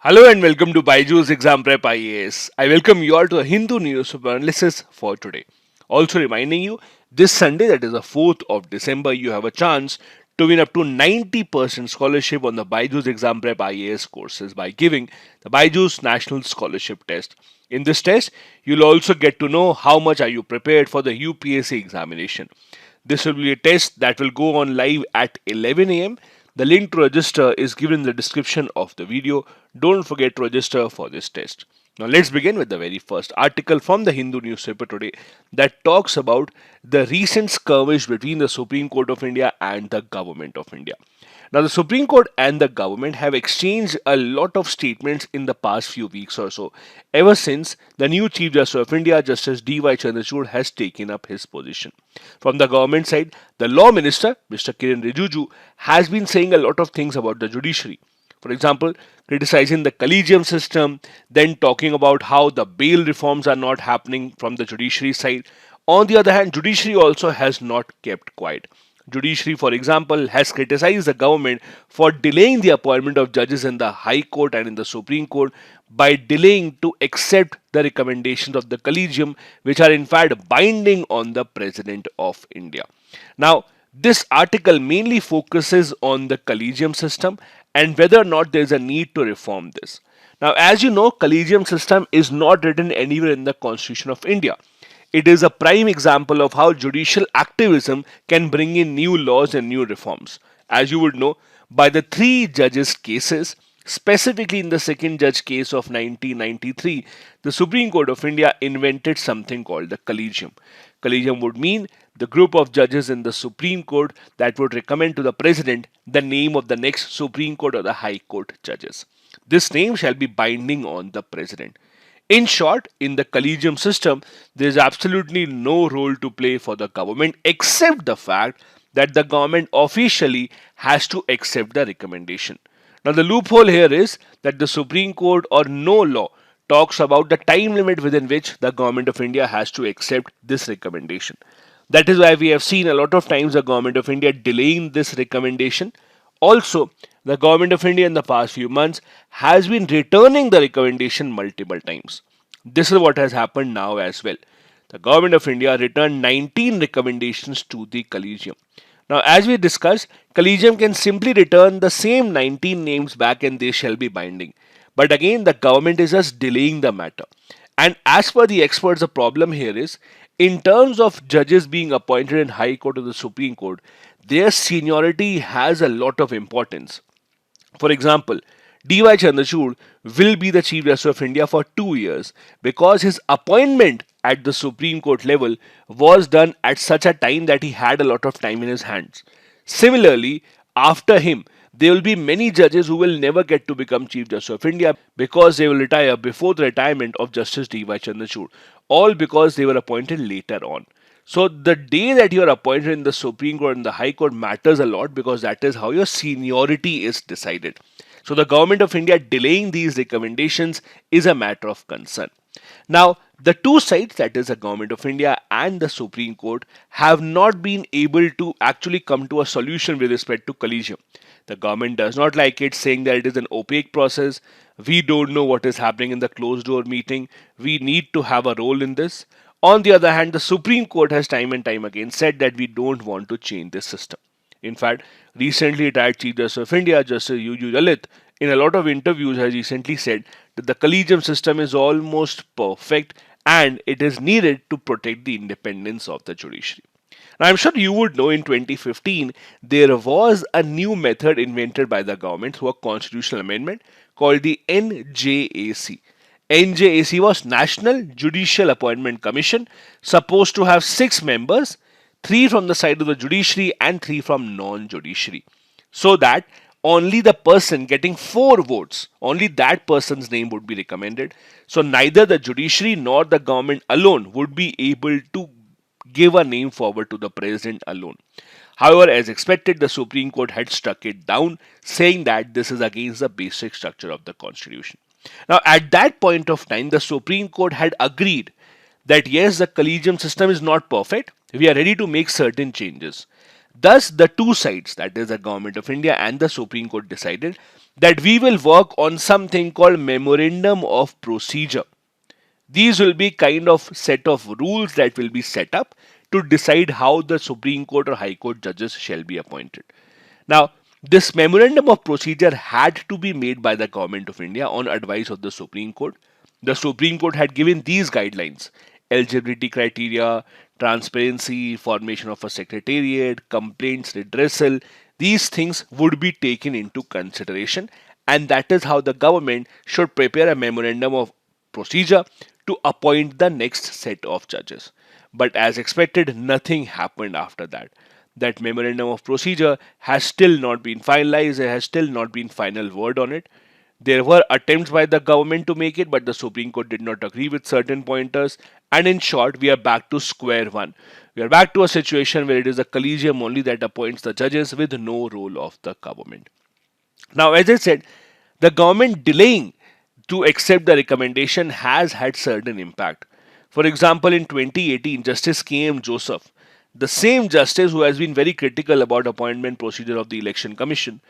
Hello and welcome to Byjus Exam Prep IAS. I welcome you all to a Hindu newspaper analysis for today. Also reminding you, this Sunday, that is the 4th of December, you have a chance to win up to 90% scholarship on the Byjus Exam Prep IAS courses by giving the Byjus National Scholarship Test. In this test, you'll also get to know how much are you prepared for the UPSC examination. This will be a test that will go on live at 11 a.m. The link to register is given in the description of the video. Don't forget to register for this test. Now let's begin with the very first article from the Hindu newspaper today that talks about the recent skirmish between the Supreme Court of India and the Government of India. Now, the Supreme Court and the government have exchanged a lot of statements in the past few weeks or so, ever since the new Chief Justice of India, Justice D.Y. has taken up his position. From the government side, the Law Minister, Mr. Kiren Rijiju, has been saying a lot of things about the judiciary. For example, criticizing the collegium system, then talking about how the bail reforms are not happening from the judiciary side. On the other hand, judiciary also has not kept quiet. Judiciary, for example, has criticized the government for delaying the appointment of judges in the High Court and in the Supreme Court by delaying to accept the recommendations of the collegium, which are in fact binding on the President of India. Now, this article mainly focuses on the collegium system and whether or not there is a need to reform this. Now, as you know, collegium system is not written anywhere in the Constitution of India. It is a prime example of how judicial activism can bring in new laws and new reforms. As you would know, by the three judges' cases, specifically in the second judge case of 1993, the Supreme Court of India invented something called the collegium. Collegium would mean the group of judges in the Supreme Court that would recommend to the President the name of the next Supreme Court or the High Court judges. This name shall be binding on the President. In short, in the collegium system, there is absolutely no role to play for the government except the fact that the government officially has to accept the recommendation. Now, the loophole here is that the Supreme Court or no law talks about the time limit within which the government of India has to accept this recommendation. That is why we have seen a lot of times the government of India delaying this recommendation. Also, the government of India in the past few months has been returning the recommendation multiple times. This is what has happened now as well. The government of India returned 19 recommendations to the collegium. Now, as we discussed, collegium can simply return the same 19 names back and they shall be binding. But again, the government is just delaying the matter. And as per the experts, the problem here is, in terms of judges being appointed in High Court or the Supreme Court, their seniority has a lot of importance. For example, D.Y. Chandrachud will be the Chief Justice of India for 2 years because his appointment at the Supreme Court level was done at such a time that he had a lot of time in his hands. Similarly, after him, there will be many judges who will never get to become Chief Justice of India because they will retire before the retirement of Justice D.Y. Chandrachud, all because they were appointed later on. So the day that you are appointed in the Supreme Court and the High Court matters a lot because that is how your seniority is decided. So the government of India delaying these recommendations is a matter of concern. Now, the two sides, that is the government of India and the Supreme Court, have not been able to actually come to a solution with respect to collegium. The government does not like it, saying that it is an opaque process. We don't know what is happening in the closed door meeting. We need to have a role in this. On the other hand, the Supreme Court has time and time again said that we don't want to change this system. In fact, recently retired Chief Justice of India, Justice U.U. Lalit, in a lot of interviews has recently said that the collegium system is almost perfect and it is needed to protect the independence of the judiciary. Now, I'm sure you would know in 2015 there was a new method invented by the government through a constitutional amendment called the NJAC. NJAC was National Judicial Appointment Commission, supposed to have 6 members, 3 from the side of the judiciary and 3 from non-judiciary, so that only the person getting 4 votes, only that person's name would be recommended. So neither the judiciary nor the government alone would be able to give a name forward to the president alone. However, as expected, the Supreme Court had struck it down, saying that this is against the basic structure of the Constitution. Now, at that point of time, the Supreme Court had agreed that yes, the collegium system is not perfect. We are ready to make certain changes. Thus, the two sides, that is the Government of India and the Supreme Court, decided that we will work on something called Memorandum of Procedure. These will be kind of set of rules that will be set up to decide how the Supreme Court or High Court judges shall be appointed. Now, this memorandum of procedure had to be made by the Government of India on advice of the Supreme Court. The Supreme Court had given these guidelines: eligibility criteria, transparency, formation of a secretariat, complaints redressal. These things would be taken into consideration, and that is how the government should prepare a memorandum of procedure to appoint the next set of judges. But as expected, nothing happened after that. That memorandum of procedure has still not been finalized, there has still not been final word on it. There were attempts by the government to make it, but the Supreme Court did not agree with certain pointers. And in short, we are back to square one. We are back to a situation where it is the collegium only that appoints the judges with no role of the government. Now, as I said, the government delaying to accept the recommendation has had certain impact. For example, in 2018, Justice K.M. Joseph, the same justice who has been very critical about appointment procedure of the Election Commission,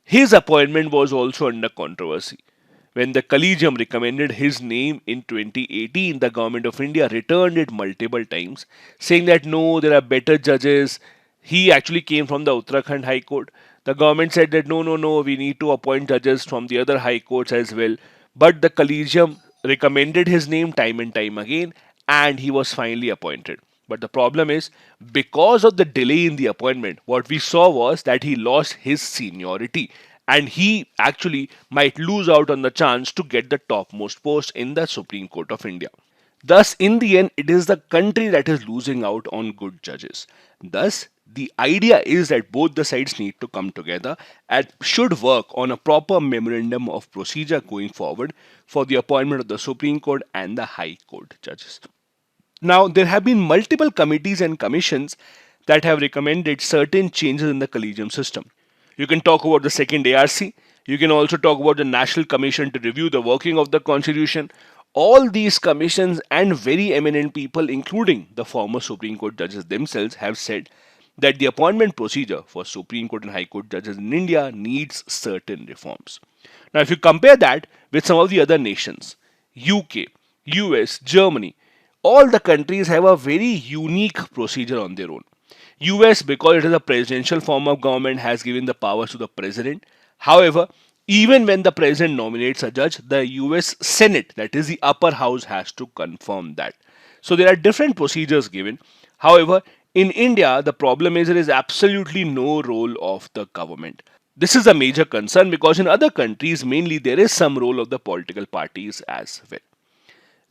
his appointment was also under controversy. When the Collegium recommended his name in 2018, the Government of India returned it multiple times, saying that no, there are better judges. He actually came from the Uttarakhand High Court. The government said that no, no, no, we need to appoint judges from the other high courts as well. But the Collegium recommended his name time and time again, and he was finally appointed. But the problem is, because of the delay in the appointment, what we saw was that he lost his seniority and he actually might lose out on the chance to get the topmost post in the Supreme Court of India. Thus, in the end, it is the country that is losing out on good judges. Thus, the idea is that both the sides need to come together and should work on a proper memorandum of procedure going forward for the appointment of the Supreme Court and the High Court judges. Now, there have been multiple committees and commissions that have recommended certain changes in the collegium system. You can talk about the second ARC. You can also talk about the National Commission to review the working of the Constitution. All these commissions and very eminent people, including the former Supreme Court judges themselves, have said that the appointment procedure for Supreme Court and High Court judges in India needs certain reforms. Now, if you compare that with some of the other nations, UK, US, Germany, all the countries have a very unique procedure on their own. US, because it is a presidential form of government, has given the powers to the president. However, even when the president nominates a judge, the US Senate, that is the upper house, has to confirm that. So there are different procedures given. However, in India, the problem is there is absolutely no role of the government. This is a major concern because in other countries, mainly there is some role of the political parties as well.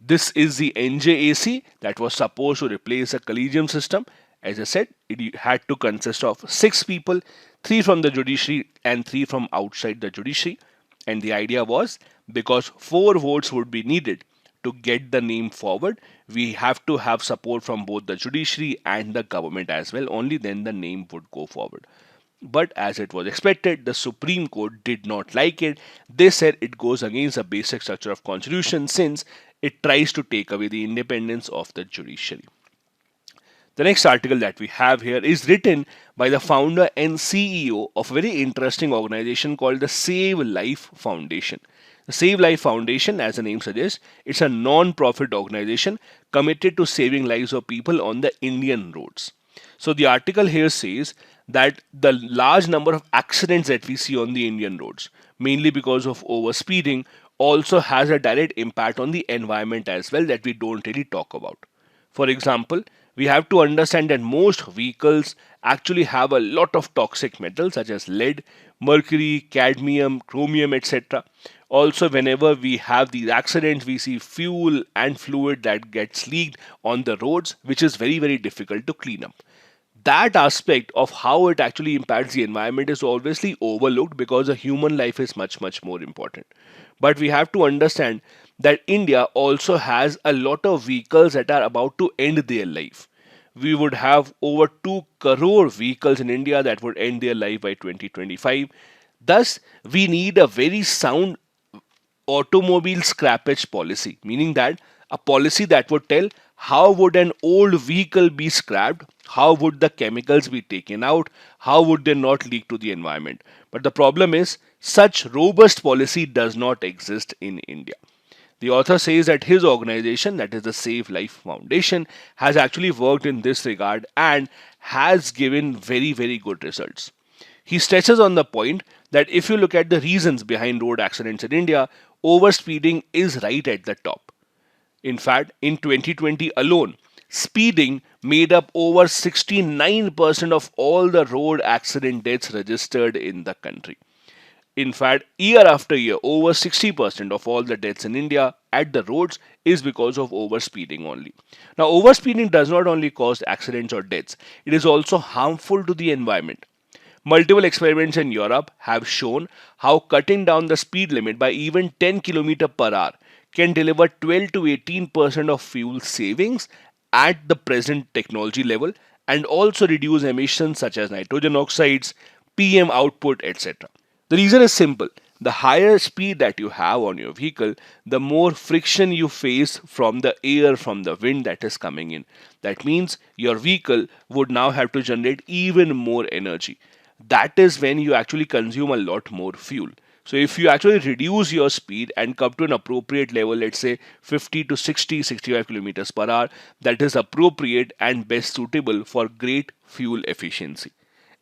This is the NJAC that was supposed to replace the collegium system. As I said, it had to consist of 6 people, 3 from the judiciary and 3 from outside the judiciary. And the idea was, because 4 votes would be needed to get the name forward, we have to have support from both the judiciary and the government as well. Only then the name would go forward. But as it was expected, the Supreme Court did not like it. They said it goes against the basic structure of constitution since it tries to take away the independence of the judiciary. The next article that we have here is written by the founder and CEO of a very interesting organization called the Save Life Foundation. The Save Life Foundation, as the name suggests, it's a non-profit organization committed to saving lives of people on the Indian roads. So the article here says that the large number of accidents that we see on the Indian roads, mainly because of overspeeding, also has a direct impact on the environment as well that we don't really talk about. For example, we have to understand that most vehicles actually have a lot of toxic metals such as lead, mercury, cadmium, chromium, etc. Also, whenever we have these accidents, we see fuel and fluid that gets leaked on the roads, which is very, very difficult to clean up. That aspect of how it actually impacts the environment is obviously overlooked because a human life is much, much more important. But we have to understand that India also has a lot of vehicles that are about to end their life. We would have over 2 crore vehicles in India that would end their life by 2025. Thus, we need a very sound automobile scrappage policy, meaning that a policy that would tell how would an old vehicle be scrapped? How would the chemicals be taken out? How would they not leak to the environment? But the problem is, such robust policy does not exist in India. The author says that his organization, that is the Save Life Foundation, has actually worked in this regard and has given very, very good results. He stresses on the point that if you look at the reasons behind road accidents in India, overspeeding is right at the top. In fact, in 2020 alone, speeding made up over 69% of all the road accident deaths registered in the country. In fact, year after year, over 60% of all the deaths in India at the roads is because of overspeeding only. Now, overspeeding does not only cause accidents or deaths, it is also harmful to the environment. Multiple experiments in Europe have shown how cutting down the speed limit by even 10 km per hour can deliver 12 to 18% of fuel savings at the present technology level and also reduce emissions such as nitrogen oxides, PM output, etc. The reason is simple. The higher speed that you have on your vehicle, the more friction you face from the air, from the wind that is coming in. That means your vehicle would now have to generate even more energy. That is when you actually consume a lot more fuel. So if you actually reduce your speed and come to an appropriate level, let's say 50 to 60, 65 kilometers per hour, that is appropriate and best suitable for great fuel efficiency.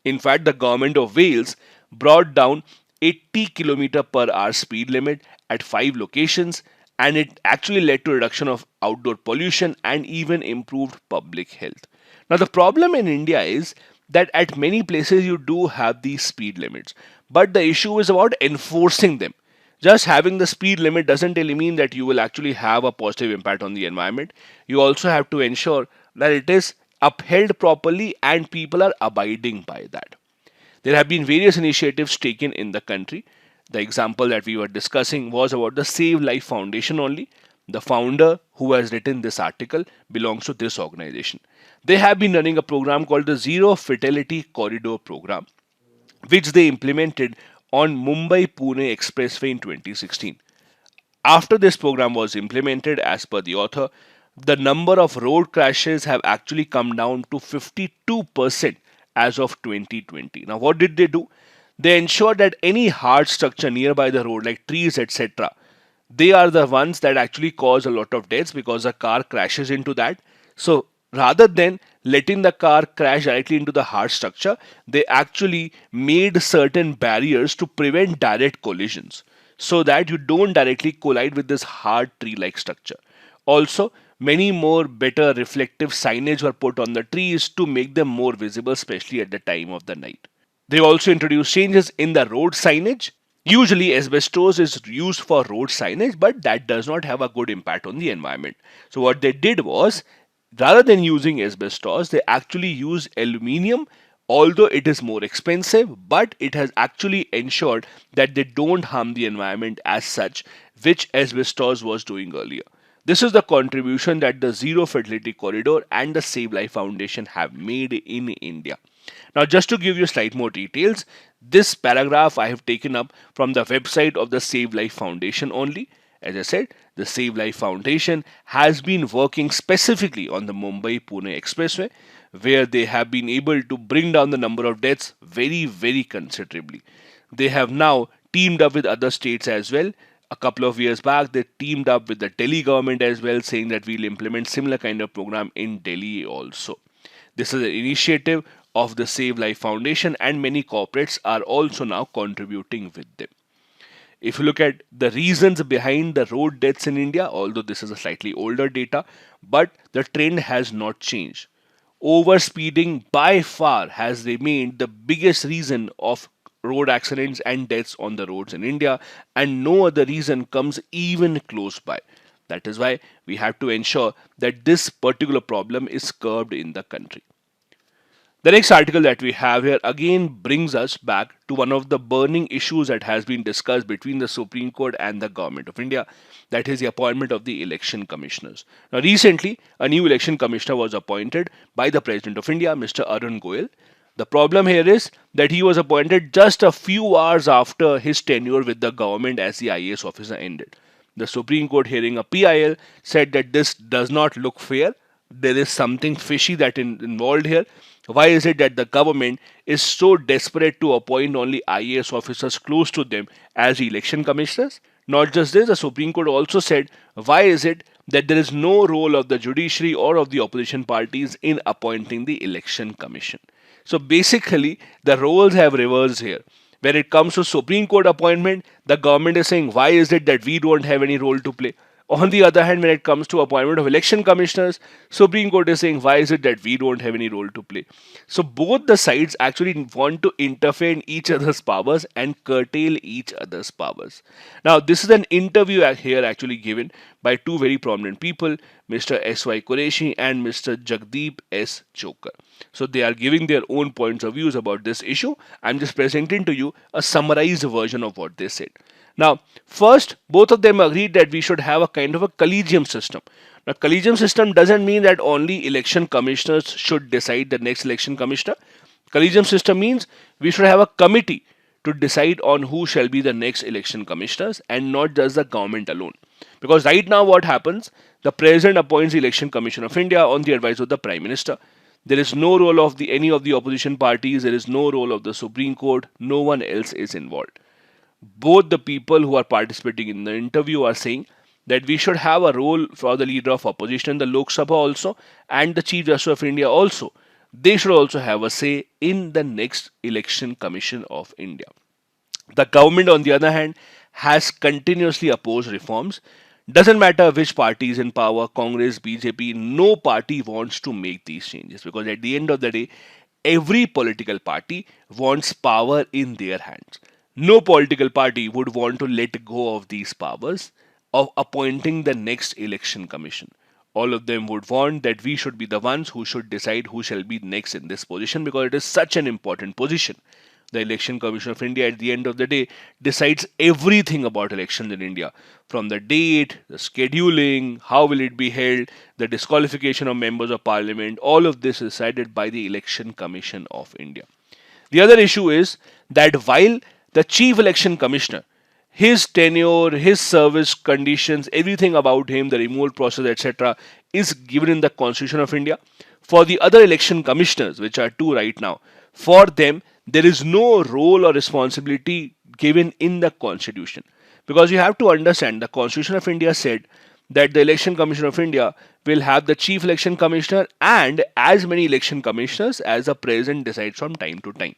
In fact, the government of Wales brought down 80 km per hour speed limit at 5 locations, and it actually led to reduction of outdoor pollution and even improved public health. Now the problem in India is that at many places you do have these speed limits, but the issue is about enforcing them. Just having the speed limit doesn't really mean that you will actually have a positive impact on the environment. You also have to ensure that it is upheld properly and people are abiding by that. There have been various initiatives taken in the country. The example that we were discussing was about the Save Life Foundation only. The founder who has written this article belongs to this organization. They have been running a program called the Zero Fatality Corridor Program, which they implemented on Mumbai Pune Expressway in 2016. After this program was implemented, as per the author, the number of road crashes have actually come down to 52% as of 2020. Now, what did they do? They ensured that any hard structure nearby the road, like trees, etc., they are the ones that actually cause a lot of deaths because a car crashes into that. So, rather than letting the car crash directly into the hard structure, they actually made certain barriers to prevent direct collisions so that you don't directly collide with this hard tree like structure. Also, many more better reflective signage were put on the trees to make them more visible, especially at the time of the night. They also introduced changes in the road signage. Usually, asbestos is used for road signage, but that does not have a good impact on the environment. So, what they did was, rather than using asbestos, they actually used aluminium, although it is more expensive, but it has actually ensured that they don't harm the environment as such, which asbestos was doing earlier. This is the contribution that the Zero Fatality Corridor and the Save Life Foundation have made in India. Now, just to give you slight more details, this paragraph I have taken up from the website of the Save Life Foundation only. As I said, the Save Life Foundation has been working specifically on the Mumbai-Pune Expressway, where they have been able to bring down the number of deaths very, very considerably. They have now teamed up with other states as well. A couple of years back, they teamed up with the Delhi government as well, saying that we'll implement similar kind of program in Delhi also. This is an initiative of the Save Life Foundation, and many corporates are also now contributing with them. If you look at the reasons behind the road deaths in India, although this is a slightly older data, but the trend has not changed. Overspeeding by far has remained the biggest reason of road accidents and deaths on the roads in India, and no other reason comes even close by. That is why we have to ensure that this particular problem is curbed in the country. The next article that we have here again brings us back to one of the burning issues that has been discussed between the Supreme Court and the Government of India, that is the appointment of the election commissioners. Now, recently, a new election commissioner was appointed by the President of India, Mr. Arun Goyal. The problem here is that he was appointed just a few hours after his tenure with the government as the IAS officer ended. The Supreme Court, hearing a PIL, said that this does not look fair. there is something fishy that involved here. Why is it that the government is so desperate to appoint only IAS officers close to them as election commissioners? Not just this, the Supreme Court also said, why is it that there is no role of the judiciary or of the opposition parties in appointing the election commission? So basically, the roles have reversed here. When it comes to Supreme Court appointment, the government is saying, why is it that we don't have any role to play? On the other hand, when it comes to appointment of election commissioners, Supreme Court is saying, why is it that we don't have any role to play? So both the sides actually want to interfere in each other's powers and curtail each other's powers. Now, this is an interview here actually given by two very prominent people, Mr. S.Y. Qureshi and Mr. Jagdeep S. Chokar. So they are giving their own points of views about this issue. I'm just presenting to you a summarized version of what they said. Now, first, both of them agreed that we should have a kind of a collegium system. Now, collegium system doesn't mean that only election commissioners should decide the next election commissioner. Collegium system means we should have a committee to decide on who shall be the next election commissioners and not just the government alone. Because right now what happens, the president appoints the election commission of India on the advice of the prime minister. There is no role of any of the opposition parties, there is no role of the Supreme Court, no one else is involved. Both the people who are participating in the interview are saying that we should have a role for the leader of opposition in the Lok Sabha also and the Chief Justice of India also. They should also have a say in the next election commission of India. The government, on the other hand, has continuously opposed reforms. Doesn't matter which party is in power, Congress, BJP, no party wants to make these changes because at the end of the day, every political party wants power in their hands. No political party would want to let go of these powers of appointing the next election commission. All of them would want that we should be the ones who should decide who shall be next in this position because it is such an important position. The Election Commission of India at the end of the day decides everything about elections in India, from the date, the scheduling, how will it be held, the disqualification of members of parliament. All of this is decided by the Election Commission of India. The other issue is that while the Chief Election Commissioner, his tenure, his service conditions, everything about him, the removal process, etc., is given in the Constitution of India. For the other election commissioners, which are two right now, for them, there is no role or responsibility given in the Constitution. Because you have to understand, the Constitution of India said that the Election Commission of India will have the Chief Election Commissioner and as many election commissioners as the President decides from time to time.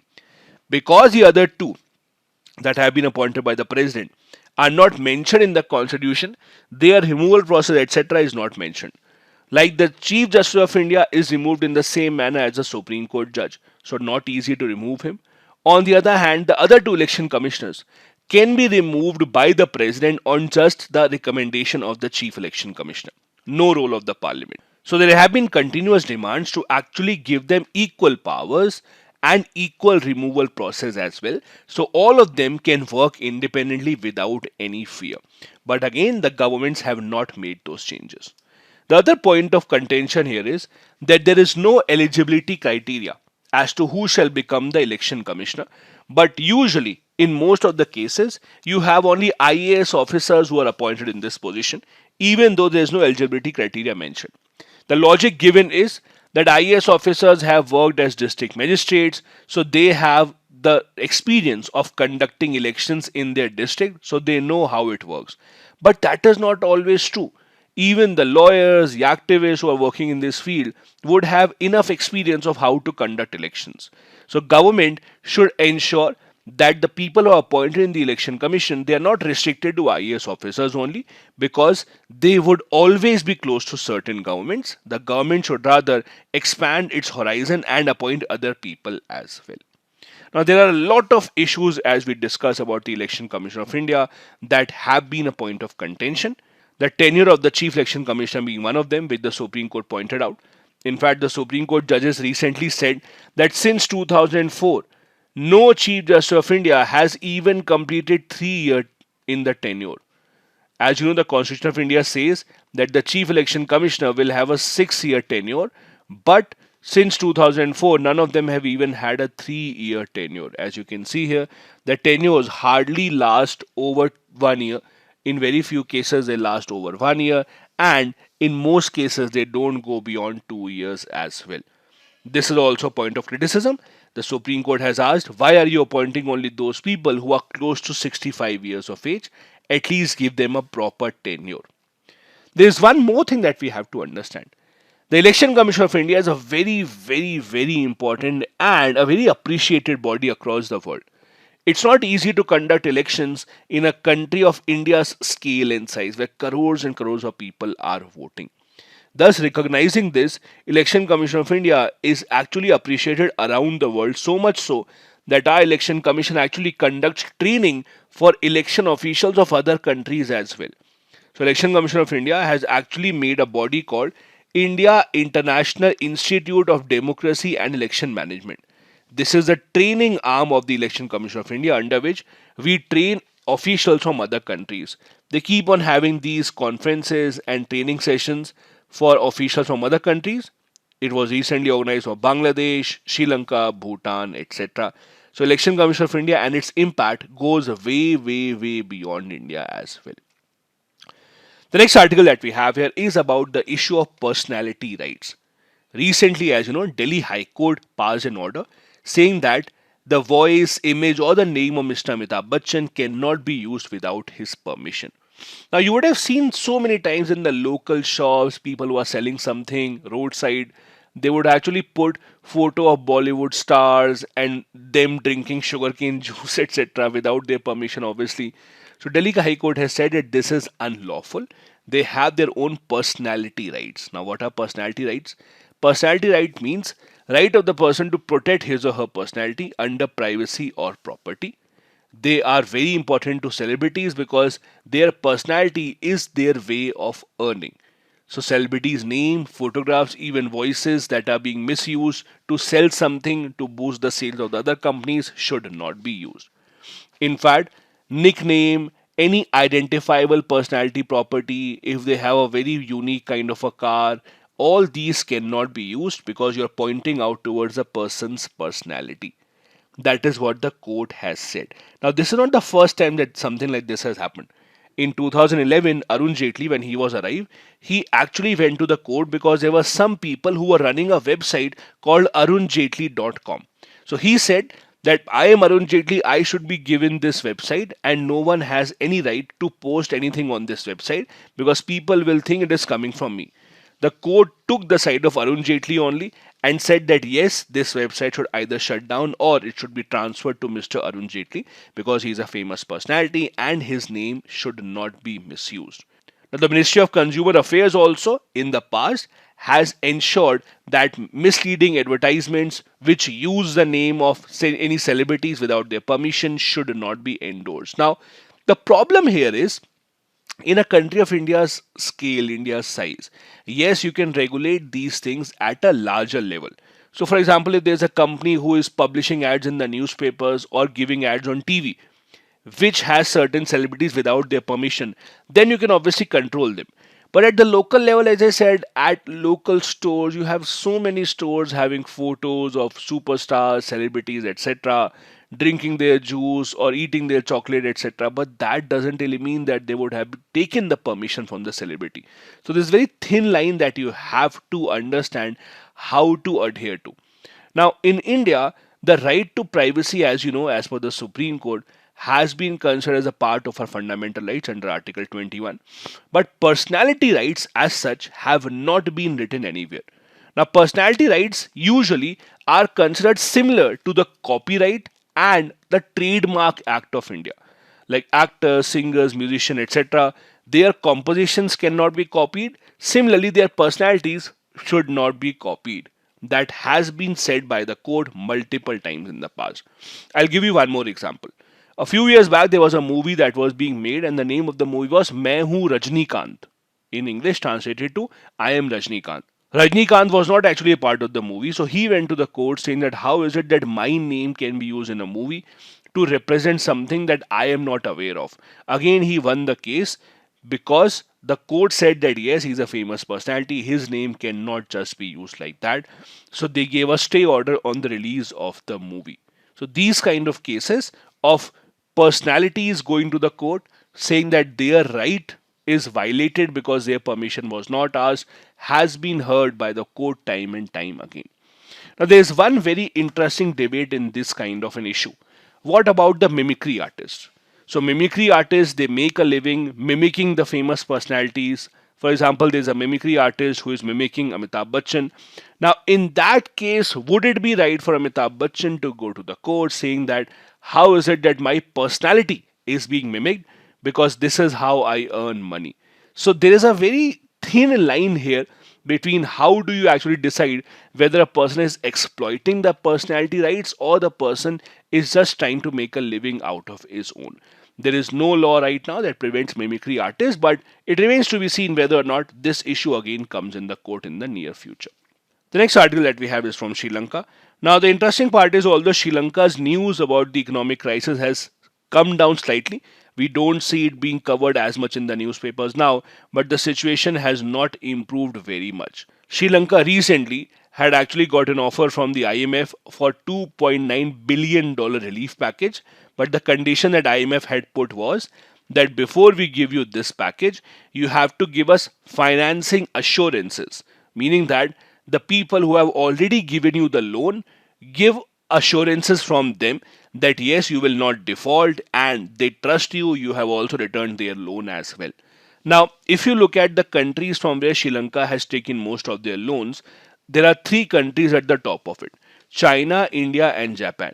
Because the other two that have been appointed by the President are not mentioned in the Constitution, their removal process, etc., is not mentioned. Like the Chief Justice of India is removed in the same manner as the Supreme Court judge, so not easy to remove him. On the other hand, the other two election commissioners can be removed by the President on just the recommendation of the Chief Election Commissioner. No role of the Parliament. So there have been continuous demands to actually give them equal powers and equal removal process as well. So all of them can work independently without any fear. But again, the governments have not made those changes. The other point of contention here is that there is no eligibility criteria as to who shall become the election commissioner. But usually, in most of the cases, you have only IAS officers who are appointed in this position, even though there is no eligibility criteria mentioned. The logic given is that IAS officers have worked as district magistrates, so they have the experience of conducting elections in their district, so they know how it works. But that is not always true. Even the lawyers, the activists who are working in this field would have enough experience of how to conduct elections. So government should ensure that the people who are appointed in the election commission, they are not restricted to IAS officers only because they would always be close to certain governments. The government should rather expand its horizon and appoint other people as well. Now there are a lot of issues as we discuss about the Election Commission of India that have been a point of contention. The tenure of the Chief Election Commissioner being one of them, which the Supreme Court pointed out. In fact, the Supreme Court judges recently said that since 2004, no Chief Justice of India has even completed 3 years in the tenure. As you know, the Constitution of India says that the Chief Election Commissioner will have a 6-year tenure, but since 2004, none of them have even had a 3-year tenure. As you can see here, the tenures hardly last over 1 year. In very few cases, they last over 1 year, and in most cases they don't go beyond 2 years as well. This is also a point of criticism. The Supreme Court has asked, why are you appointing only those people who are close to 65 years of age? At least give them a proper tenure. There is one more thing that we have to understand. The Election Commission of India is a very, very, very important and a very appreciated body across the world. It's not easy to conduct elections in a country of India's scale and size where crores and crores of people are voting. Thus, recognizing this, Election Commission of India is actually appreciated around the world, so much so that our Election Commission actually conducts training for election officials of other countries as well. So, Election Commission of India has actually made a body called India International Institute of Democracy and Election Management. This is the training arm of the Election Commission of India, under which we train officials from other countries. They keep on having these conferences and training sessions for officials from other countries. It was recently organized for Bangladesh, Sri Lanka, Bhutan, etc. So, Election Commission of India and its impact goes way, way, way beyond India as well. The next article that we have here is about the issue of personality rights. Recently, as you know, Delhi High Court passed an order saying that the voice, image, or the name of Mr. Amitabh Bachchan cannot be used without his permission. Now, you would have seen so many times in the local shops, people who are selling something roadside, they would actually put photo of Bollywood stars and them drinking sugarcane juice, etc., without their permission, obviously. So, Delhi High Court has said that this is unlawful. They have their own personality rights. Now, what are personality rights? Personality right means right of the person to protect his or her personality under privacy or property. They are very important to celebrities because their personality is their way of earning. So, celebrities' name, photographs, even voices that are being misused to sell something to boost the sales of the other companies should not be used. In fact, nickname, any identifiable personality property, if they have a very unique kind of a car, all these cannot be used because you're pointing out towards a person's personality. That is what the court has said. Now, this is not the first time that something like this has happened. In 2011, Arun Jaitley, when he was arrived, he actually went to the court because there were some people who were running a website called arunjaitley.com. So he said that I am Arun Jaitley, I should be given this website, and no one has any right to post anything on this website because people will think it is coming from me. The court took the side of Arun Jaitley only and said that yes, this website should either shut down or it should be transferred to Mr. Arun Jaitley because he is a famous personality and his name should not be misused. Now, the Ministry of Consumer Affairs also in the past has ensured that misleading advertisements which use the name of any celebrities without their permission should not be endorsed. Now, the problem here is in a country of India's scale, India's size, yes, you can regulate these things at a larger level. So, for example, if there's a company who is publishing ads in the newspapers or giving ads on TV, which has certain celebrities without their permission, then you can obviously control them. But at the local level, as I said, at local stores, you have so many stores having photos of superstars, celebrities, etc., drinking their juice or eating their chocolate, etc. But that doesn't really mean that they would have taken the permission from the celebrity. So there's very thin line that you have to understand how to adhere to. Now, in India, the right to privacy, as you know, as per the Supreme Court, has been considered as a part of our fundamental rights under Article 21. But personality rights, as such, have not been written anywhere. Now, personality rights usually are considered similar to the Copyright and the Trademark Act of India. Like actors, singers, musicians, etc., their compositions cannot be copied. Similarly, their personalities should not be copied. That has been said by the court multiple times in the past. I'll give you one more example. A few years back, there was a movie that was being made, and the name of the movie was Main Hoon Rajnikant. In English, translated to I am Rajnikant. Rajnikant was not actually a part of the movie, so he went to the court saying that how is it that my name can be used in a movie to represent something that I am not aware of. Again, he won the case because the court said that yes, he's a famous personality, his name cannot just be used like that. So they gave a stay order on the release of the movie. So these kind of cases of personalities going to the court saying that their right is violated because their permission was not asked has been heard by the court time and time again. Now, there is one very interesting debate in this kind of an issue. What about the mimicry artists? So, mimicry artists, they make a living mimicking the famous personalities. For example, there's a mimicry artist who is mimicking Amitabh Bachchan. Now, in that case, would it be right for Amitabh Bachchan to go to the court saying that how is it that my personality is being mimicked because this is how I earn money? So, there is a very thin line here between how do you actually decide whether a person is exploiting the personality rights or the person is just trying to make a living out of his own. There is no law right now that prevents mimicry artists, but it remains to be seen whether or not this issue again comes in the court in the near future. The next article that we have is from Sri Lanka. Now, the interesting part is although Sri Lanka's news about the economic crisis has come down slightly, we don't see it being covered as much in the newspapers now, but the situation has not improved very much. Sri Lanka recently had actually got an offer from the IMF for $2.9 billion relief package, but the condition that IMF had put was that before we give you this package, you have to give us financing assurances, meaning that the people who have already given you the loan give assurances from them that yes, you will not default and they trust you, you have also returned their loan as well. Now, if you look at the countries from where Sri Lanka has taken most of their loans, there are three countries at the top of it: China, India, and Japan.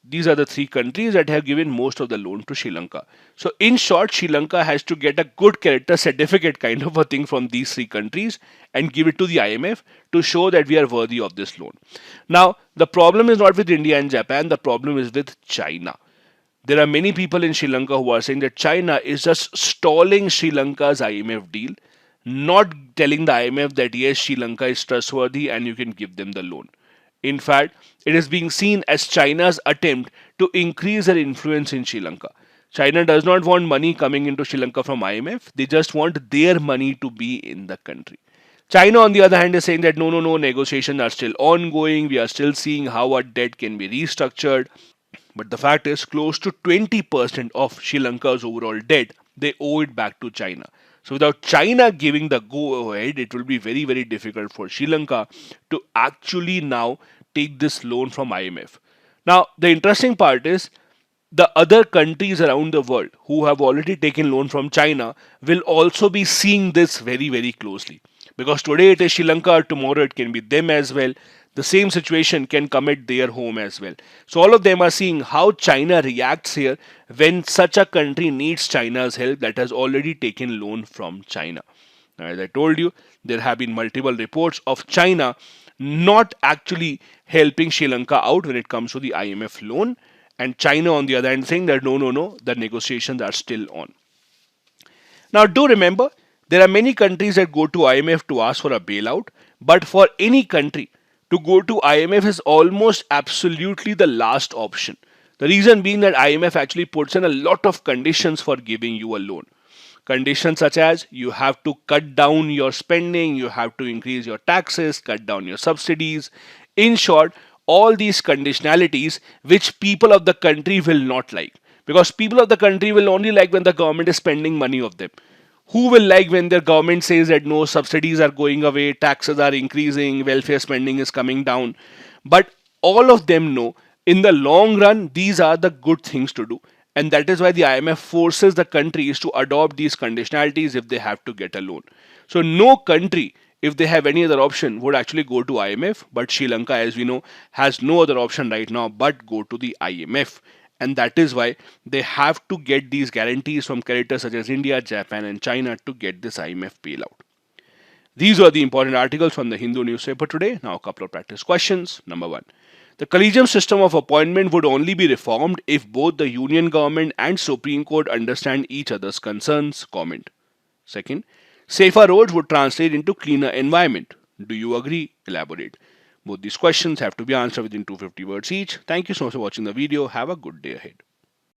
These are the three countries that have given most of the loan to Sri Lanka. So, in short, Sri Lanka has to get a good character certificate kind of a thing from these three countries and give it to the IMF to show that we are worthy of this loan. Now, the problem is not with India and Japan, the problem is with China. There are many people in Sri Lanka who are saying that China is just stalling Sri Lanka's IMF deal, not telling the IMF that yes, Sri Lanka is trustworthy and you can give them the loan. In fact, it is being seen as China's attempt to increase their influence in Sri Lanka. China does not want money coming into Sri Lanka from IMF, they just want their money to be in the country. China, on the other hand, is saying that no, negotiations are still ongoing, we are still seeing how our debt can be restructured. But the fact is, close to 20% of Sri Lanka's overall debt, they owe it back to China. So without China giving the go ahead, it will be very, very difficult for Sri Lanka to actually now take this loan from IMF. Now, the interesting part is the other countries around the world who have already taken loan from China will also be seeing this very, very closely. Because today it is Sri Lanka, tomorrow it can be them as well. The same situation can come at their home as well. So all of them are seeing how China reacts here when such a country needs China's help that has already taken loan from China. Now, as I told you, there have been multiple reports of China not actually helping Sri Lanka out when it comes to the IMF loan, and China on the other hand saying that no, the negotiations are still on. Now do remember, there are many countries that go to IMF to ask for a bailout, but for any country to go to IMF is almost absolutely the last option. The reason being that IMF actually puts in a lot of conditions for giving you a loan. Conditions such as you have to cut down your spending, you have to increase your taxes, cut down your subsidies. In short, all these conditionalities which people of the country will not like. Because people of the country will only like when the government is spending money of them. Who will like when their government says that no, subsidies are going away, taxes are increasing, welfare spending is coming down? But all of them know in the long run, these are the good things to do. And that is why the IMF forces the countries to adopt these conditionalities if they have to get a loan. So no country, if they have any other option, would actually go to IMF. But Sri Lanka, as we know, has no other option right now but go to the IMF. And that is why they have to get these guarantees from creditors such as India, Japan and China to get this IMF bailout. These were the important articles from the Hindu newspaper today. Now a couple of practice questions. Number 1. The collegium system of appointment would only be reformed if both the Union government and Supreme Court understand each other's concerns. Comment. Second, safer roads would translate into cleaner environment. Do you agree? Elaborate. Both these questions have to be answered within 250 words each. Thank you so much for watching the video. Have a good day ahead.